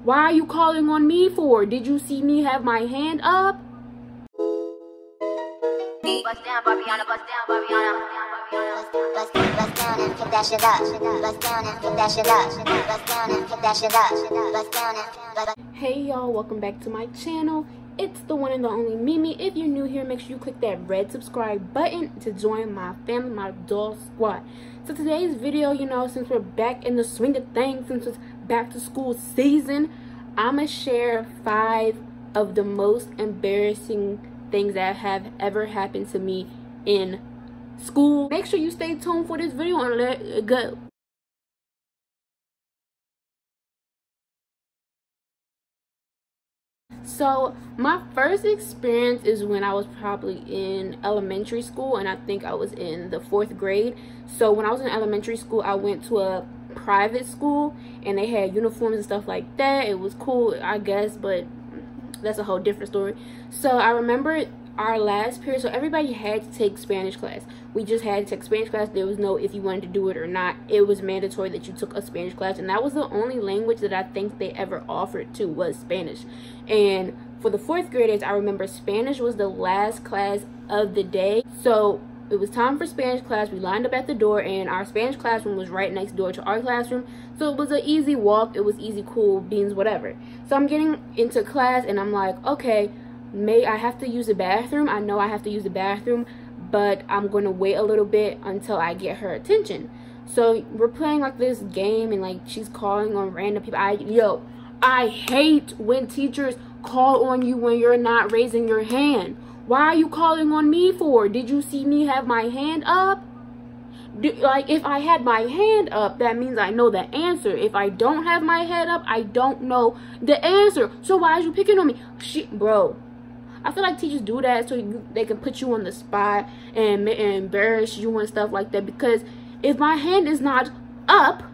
Why are you calling on me for? Did you see me have my hand up? Bust down, Barbiana, bust down, Barbiana. Bust down and pick that shit up. Bust down and pick that shit up. Bust down and pick that shit up. Bust down and Hey y'all, welcome back to my channel. It's the one and the only Mimi. If you're new here, make sure you click that red subscribe button to join my family, my doll squad. So today's video, since we're back in the swing of things, since it's back to school season, I'ma share 5 of the most embarrassing things that have ever happened to me in school. Make sure you stay tuned for this video and let it go. So my first experience is when I was probably in elementary school, and I think I was in the 4th grade. So when I was in elementary school, I went to a private school and they had uniforms and stuff like that. It was cool, I guess, but that's a whole different story. So I remember our last period, so everybody had to take Spanish class. We just had to take Spanish class. There was no if you wanted to do it or not. It was mandatory that you took a Spanish class, and that was the only language that I think they ever offered to was Spanish. And for the 4th graders, I remember Spanish was the last class of the day. So it was time for Spanish class. We lined up at the door, and our Spanish classroom was right next door to our classroom. So it was an easy walk. It was easy, cool beans, whatever. So I'm getting into class, and I'm like, okay, I have to use the bathroom. I know I have to use the bathroom, but I'm going to wait a little bit until I get her attention. So we're playing like this game, and like she's calling on random people. I hate when teachers call on you when you're not raising your hand. Why are you calling on me for? Did you see me have my hand up? Like, if I had my hand up, that means I know the answer. If I don't have my head up, I don't know the answer. So why are you picking on me? Bro, I feel like teachers do that so they can put you on the spot and embarrass you and stuff like that. Because if my hand is not up,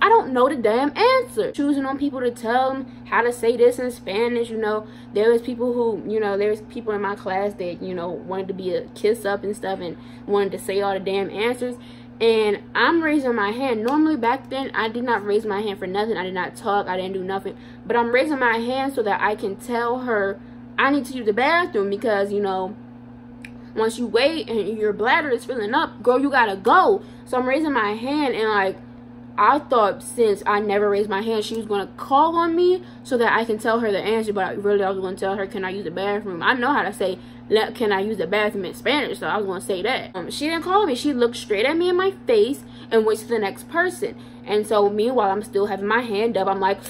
I don't know the damn answer. Choosing on people to tell them how to say this in Spanish, there was people who, there's people in my class that, wanted to be a kiss up and stuff and wanted to say all the damn answers. And I'm raising my hand. Normally back then, I did not raise my hand for nothing. I did not talk. I didn't do nothing. But I'm raising my hand so that I can tell her I need to use the bathroom because, once you wait and your bladder is filling up, girl, you gotta go. So I'm raising my hand, and like, I thought since I never raised my hand, she was going to call on me so that I can tell her the answer. But I was going to tell her, can I use the bathroom? I know how to say, can I use the bathroom in Spanish? So I was going to say that. She didn't call me. She looked straight at me in my face and went to the next person. And so meanwhile, I'm still having my hand up. I'm like,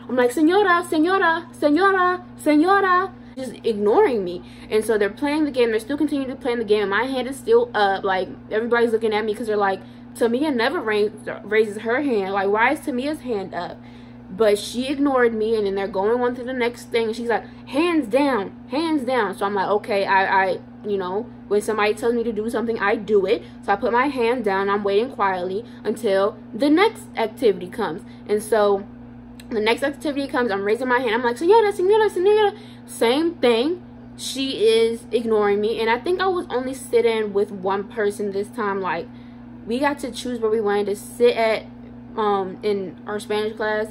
señora, señora, señora, señora. Just ignoring me. And so they're playing the game. They're still continuing to play the game. And my hand is still up. Like, everybody's looking at me because they're like, Tamia never raises her hand. Like, why is Tamia's hand up? But she ignored me, and then they're going on to the next thing. And she's like, hands down, hands down. So I'm like, okay, I when somebody tells me to do something, I do it. So I put my hand down. I'm waiting quietly until the next activity comes. And so the next activity comes, I'm raising my hand. I'm like, señora, señora, señora. Same thing. She is ignoring me. And I think I was only sitting with one person this time. Like, we got to choose where we wanted to sit at in our Spanish class.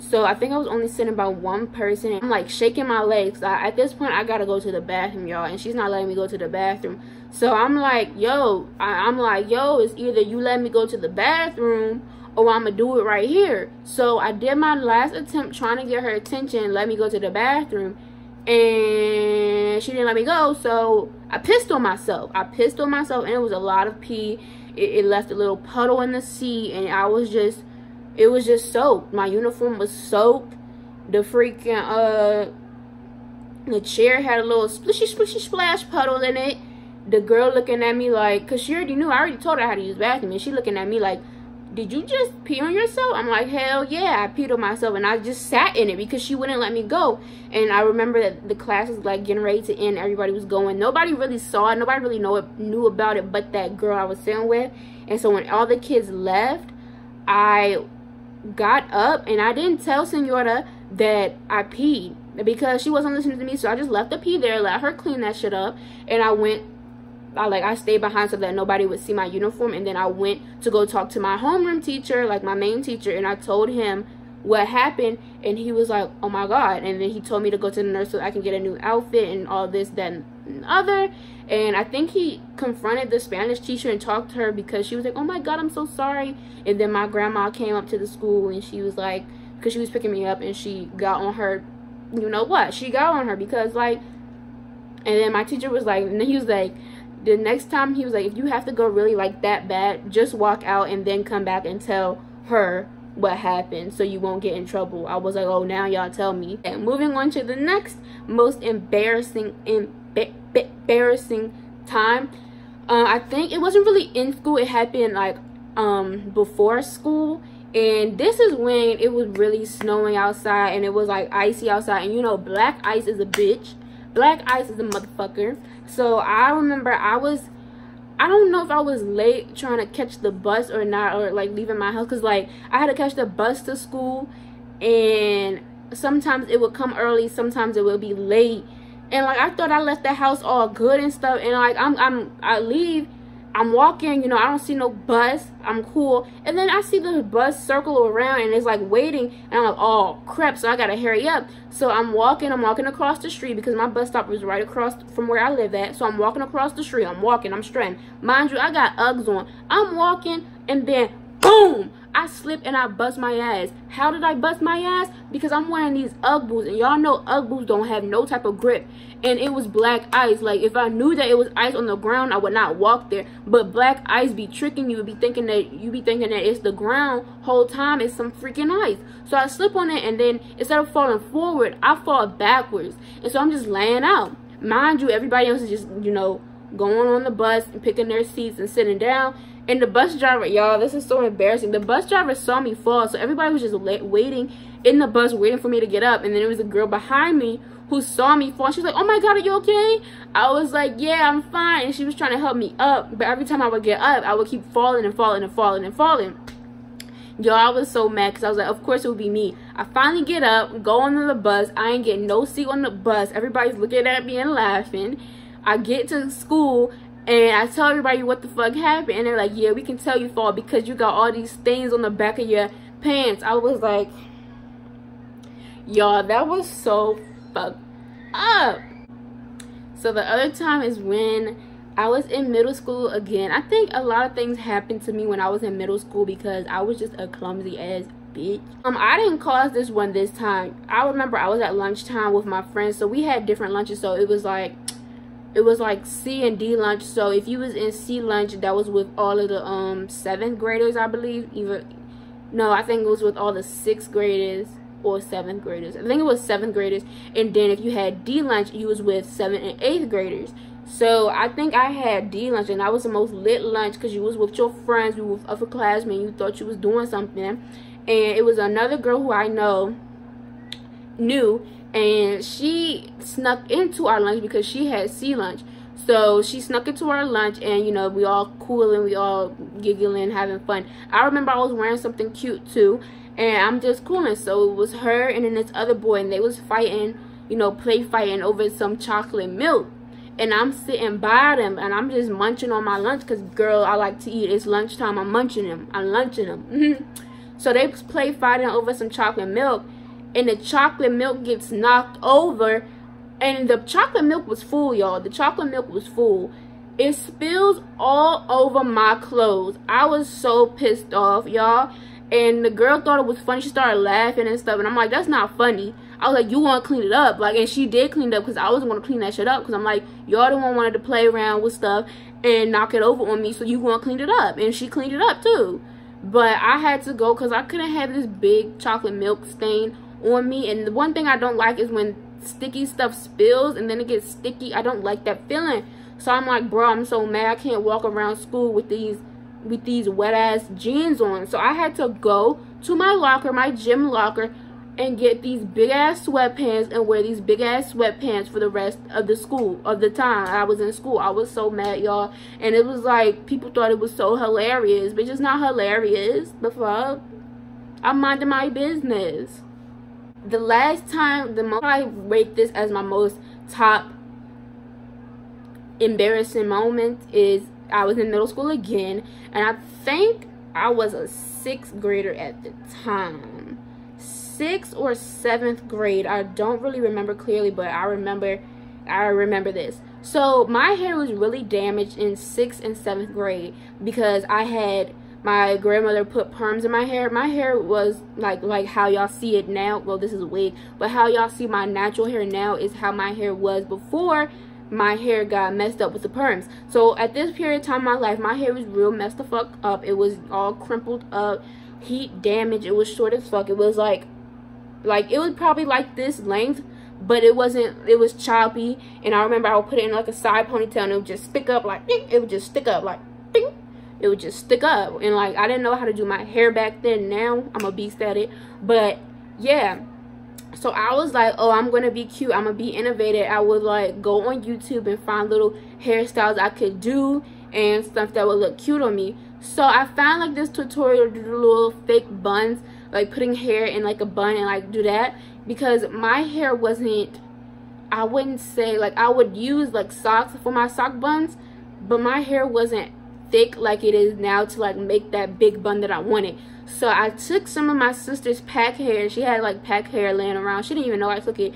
So I think I was only sitting by one person. I'm like shaking my legs. At this point, I gotta go to the bathroom, y'all, and she's not letting me go to the bathroom. So I'm like, yo, it's either you let me go to the bathroom or I'm gonna do it right here. So I did my last attempt trying to get her attention and let me go to the bathroom, and she didn't let me go. So I pissed on myself. And it was a lot of pee. It left a little puddle in the seat, and it was just soaked. My uniform was soaked. The freaking the chair had a little splishy splash puddle in it. The girl looking at me like, cause she already knew, I already told her how to use the bathroom, and she looking at me like, did you just pee on yourself? I'm like, hell yeah, I peed on myself, and I just sat in it because she wouldn't let me go. And I remember that the class was like getting ready to end. Everybody was going. Nobody really saw it. Nobody really knew about it but that girl I was sitting with. And so when all the kids left, I got up, and I didn't tell Senora that I peed because she wasn't listening to me. So I just left the pee there, let her clean that shit up, and I stayed behind so that nobody would see my uniform. And then I went to go talk to my homeroom teacher, like my main teacher, and I told him what happened, and he was like, oh my god. And then he told me to go to the nurse so I can get a new outfit and all this, that, and other. And I think he confronted the Spanish teacher and talked to her because she was like, oh my god, I'm so sorry. And then my grandma came up to the school and she was like, because she was picking me up, and she got on her, you know what, she got on her because like, and then my teacher was like, and he was like, the next time, he was like, if you have to go really like that bad, just walk out and then come back and tell her what happened so you won't get in trouble. I was like, oh, now y'all tell me. And moving on to the next most embarrassing time. I think it wasn't really in school. It happened like before school. And this is when it was really snowing outside and it was like icy outside. And you know, black ice is a bitch. Black ice is a motherfucker. So I remember I don't know if I was late trying to catch the bus or not, or like leaving my house, because like I had to catch the bus to school, and sometimes it would come early, sometimes it would be late, and like I thought I left the house all good and stuff, and like I leave, I'm walking, you know, I don't see no bus, I'm cool, and then I see the bus circle around and it's like waiting, and I'm like, oh crap, so I gotta hurry up. So I'm walking across the street because my bus stop was right across from where I live at. So I'm walking across the street, I'm strutting, mind you, I got Uggs on, I'm walking, and then boom, I slip and I bust my ass. How did I bust my ass? Because I'm wearing these Ugg boots, and y'all know Ugg boots don't have no type of grip, and it was black ice. Like if I knew that it was ice on the ground, I would not walk there. But black ice be tricking you, be thinking that it's the ground whole time. It's some freaking ice. So I slip on it, and then instead of falling forward, I fall backwards, and so I'm just laying out. Mind you, everybody else is just, you know, going on the bus and picking their seats and sitting down. And the bus driver, y'all, this is so embarrassing. The bus driver saw me fall, so everybody was just waiting in the bus, waiting for me to get up. And then there was a girl behind me who saw me fall. She was like, oh my god, are you okay? I was like, yeah, I'm fine. And she was trying to help me up, but every time I would get up, I would keep falling and falling and falling and falling. Y'all, I was so mad because I was like, of course it would be me. I finally get up, go on the bus. I ain't getting no seat on the bus. Everybody's looking at me and laughing. I get to school, and I tell everybody what the fuck happened, and they're like, yeah, we can tell you fall because you got all these stains on the back of your pants. I was like, y'all, that was so fucked up. So the other time is when I was in middle school again. I think a lot of things happened to me when I was in middle school because I was just a clumsy ass bitch. I didn't cause this one this time. I remember I was at lunchtime with my friends, so we had different lunches, so it was like C and D lunch. So if you was in C lunch, that was with all of the 7th graders, I believe. No, I think it was with all the 6th graders or 7th graders. I think it was 7th graders. And then if you had D lunch, you was with 7th and 8th graders. So I think I had D lunch, and that was the most lit lunch because you was with your friends, you were with upperclassmen, and you thought you was doing something. And it was another girl who I knew, and she snuck into our lunch because she had C lunch. So she snuck into our lunch, and you know, we all cool and we all giggling, having fun. I remember I was wearing something cute too, and I'm just cooling. So it was her and then this other boy, and they was fighting, you know, play fighting over some chocolate milk. And I'm sitting by them, and I'm just munching on my lunch because, girl, I like to eat. It's lunchtime. I'm munching them. I'm lunching them. So they play fighting over some chocolate milk, and the chocolate milk gets knocked over, and the chocolate milk was full, y'all. The chocolate milk was full. It spills all over my clothes. I was so pissed off, y'all. And the girl thought it was funny. She started laughing and stuff, and I'm like, that's not funny. I was like, you want to clean it up? Like, and she did clean it up because I wasn't going to clean that shit up because I'm like, y'all the one wanted to play around with stuff and knock it over on me, so you want to clean it up. And she cleaned it up too. But I had to go because I couldn't have this big chocolate milk stain on me. And the one thing I don't like is when sticky stuff spills and then it gets sticky. I don't like that feeling. So I'm like, bro, I'm so mad. I can't walk around school with these wet ass jeans on. So I had to go to my locker, my gym locker, and get these big ass sweatpants and wear these big ass sweatpants for the rest of the time I was in school. I was so mad, y'all. And it was like, people thought it was so hilarious, but it's just not hilarious. The fuck? I'm minding my business. The last time, the most I rate this as my most top embarrassing moment is I was in middle school again, and I think I was a 6th grader at the time. 6th or 7th grade. I don't really remember clearly, but I remember this. So my hair was really damaged in 6th and 7th grade because I had my grandmother put perms in my hair. My hair was like how y'all see it now. Well, this is a wig, but how y'all see my natural hair now is how my hair was before my hair got messed up with the perms. So at this period of time in my life, my hair was real messed the fuck up. It was all crumpled up, heat damage. It was short as fuck. It was like it was probably like this length, but it wasn't. It was choppy. And I remember I would put it in like a side ponytail and it would just stick up like ding. It would just stick up like ding. It would just stick up. And like I didn't know how to do my hair back then. Now I'm a beast at it. But yeah, so I was like, oh, I'm gonna be cute, I'm gonna be innovative. I would like go on YouTube and find little hairstyles I could do and stuff that would look cute on me. So I found like this tutorial to do little fake buns, like putting hair in like a bun and like do that, because my hair wasn't, I wouldn't say, like I would use like socks for my sock buns, but my hair wasn't thick like it is now to like make that big bun that I wanted. So I took some of my sister's pack hair. She had like pack hair laying around. She didn't even know I took it.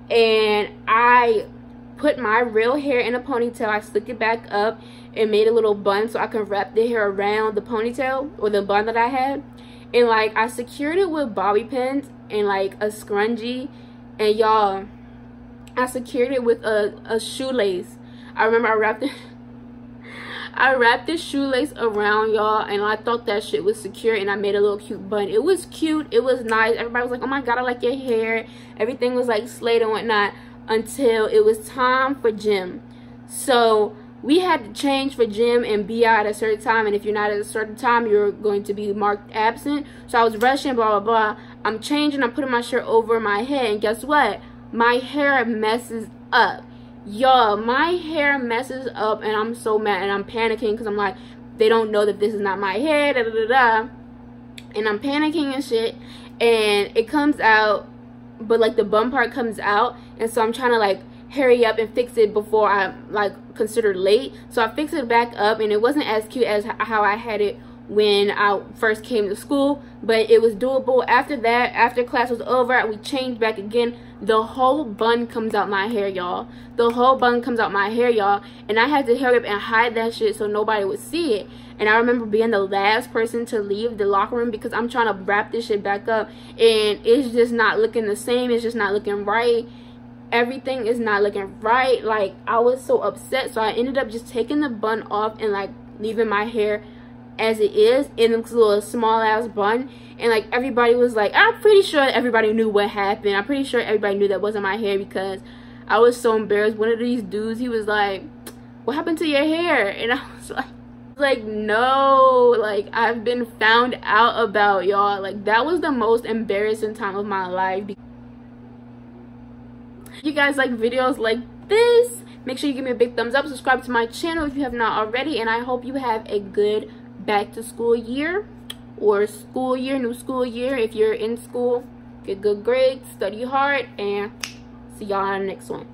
And I put my real hair in a ponytail. I slicked it back up and made a little bun so I can wrap the hair around the ponytail or the bun that I had. And like I secured it with bobby pins and like a scrunchie. And y'all, I secured it with a shoelace. I remember I wrapped this shoelace around, y'all, and I thought that shit was secure, and I made a little cute bun. It was cute, it was nice. Everybody was like, oh my god, I like your hair. Everything was like slayed and whatnot, until it was time for gym. So we had to change for gym and be out at a certain time, and if you're not at a certain time, you're going to be marked absent. So I was rushing, blah blah blah. I'm changing, I'm putting my shirt over my head, and guess what? My hair messes up. Y'all, my hair messes up, and I'm so mad, and I'm panicking because I'm like, they don't know that this is not my hair, da da da da. And I'm panicking and shit, and it comes out, but like the bun part comes out, and so I'm trying to like hurry up and fix it before I'm like considered late. So I fixed it back up, and it wasn't as cute as how I had it when I first came to school, but it was doable. After that, after class was over, we changed back again. The whole bun comes out my hair, y'all. The whole bun comes out my hair, y'all. And I had to hurry up and hide that shit so nobody would see it. And I remember being the last person to leave the locker room because I'm trying to wrap this shit back up, and it's just not looking the same. It's just not looking right. Everything is not looking right. Like, I was so upset, so I ended up just taking the bun off and like leaving my hair as it is in this little small ass bun. And like everybody was like, I'm pretty sure everybody knew what happened. I'm pretty sure everybody knew that wasn't my hair because I was so embarrassed. One of these dudes, he was like, what happened to your hair? And I was like, no, like I've been found out about, y'all. Like that was the most embarrassing time of my life. If you guys like videos like this, make sure you give me a big thumbs up, subscribe to my channel if you have not already, and I hope you have a good back to school year or school year, new school year. If you're in school, get good grades, study hard, and see y'all on the next one.